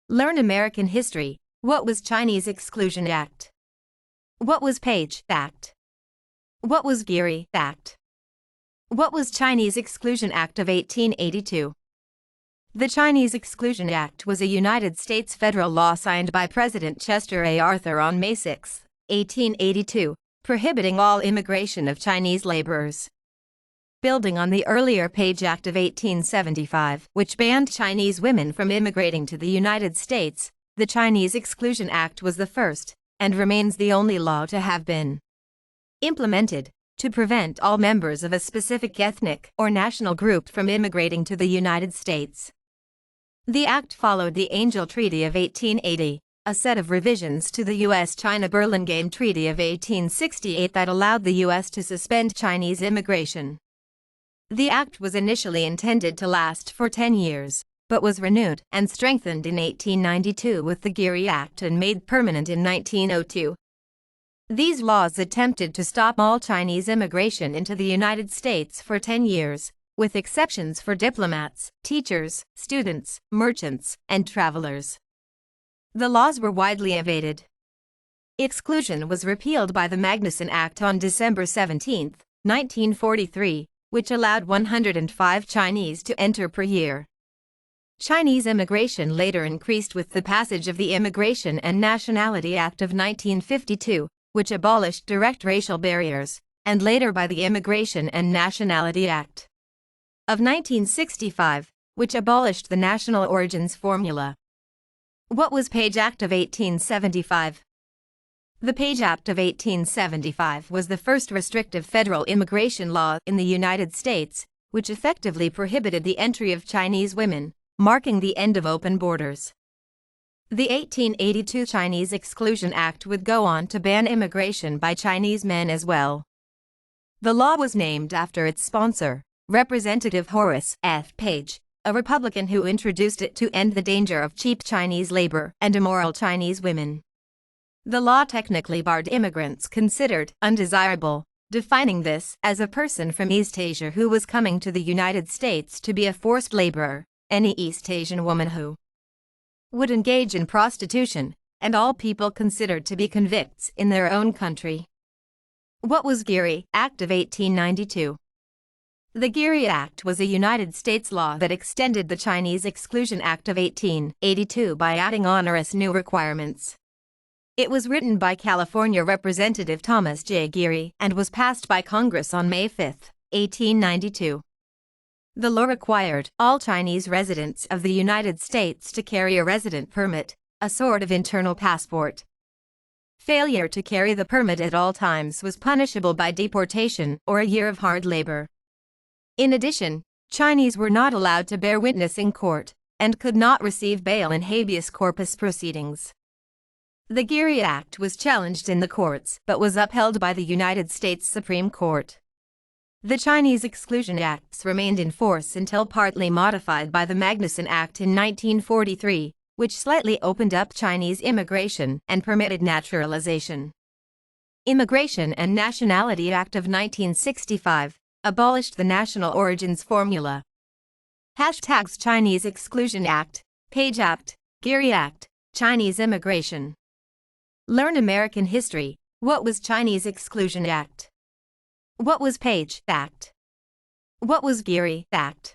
Learn American history. What was Chinese Exclusion Act? What was Page Act? What was Geary Act? What was Chinese Exclusion Act of 1882? The Chinese Exclusion Act was a United States federal law signed by President Chester A. Arthur on May 6, 1882, prohibiting all immigration of Chinese laborers. Building on the earlier Page Act of 1875, which banned Chinese women from immigrating to the United States, the Chinese Exclusion Act was the first, and remains the only law to have been implemented to prevent all members of a specific ethnic or national group from immigrating to the United States. The act followed the Angell Treaty of 1880, a set of revisions to the U.S.-China Burlingame Treaty of 1868 that allowed the U.S. to suspend Chinese immigration. The act was initially intended to last for 10 years, but was renewed and strengthened in 1892 with the Geary Act and made permanent in 1902. These laws attempted to stop all Chinese immigration into the United States for 10 years, with exceptions for diplomats, teachers, students, merchants, and travelers. The laws were widely evaded. Exclusion was repealed by the Magnuson Act on December 17, 1943, which allowed 105 Chinese to enter per year. Chinese immigration later increased with the passage of the Immigration and Nationality Act of 1952, which abolished direct racial barriers, and later by the Immigration and Nationality Act of 1965, which abolished the national origins formula. What was Page Act of 1875? The Page Act of 1875 was the first restrictive federal immigration law in the United States, which effectively prohibited the entry of Chinese women, marking the end of open borders. The 1882 Chinese Exclusion Act would go on to ban immigration by Chinese men as well. The law was named after its sponsor, Representative Horace F. Page, a Republican who introduced it to end the danger of cheap Chinese labor and immoral Chinese women. The law technically barred immigrants considered undesirable, defining this as a person from East Asia who was coming to the United States to be a forced laborer, any East Asian woman who would engage in prostitution, and all people considered to be convicts in their own country. What was Geary Act of 1892? The Geary Act was a United States law that extended the Chinese Exclusion Act of 1882 by adding onerous new requirements. It was written by California Representative Thomas J. Geary and was passed by Congress on May 5, 1892. The law required all Chinese residents of the United States to carry a resident permit, a sort of internal passport. Failure to carry the permit at all times was punishable by deportation or a year of hard labor. In addition, Chinese were not allowed to bear witness in court and could not receive bail in habeas corpus proceedings. The Geary Act was challenged in the courts but was upheld by the United States Supreme Court. The Chinese Exclusion Acts remained in force until partly modified by the Magnuson Act in 1943, which slightly opened up Chinese immigration and permitted naturalization. Immigration and Nationality Act of 1965 abolished the national origins formula. Hashtags Chinese Exclusion Act, Page Act, Geary Act, Chinese immigration. Learn American history. What was Chinese Exclusion Act? What was Page Act? What was Geary Act?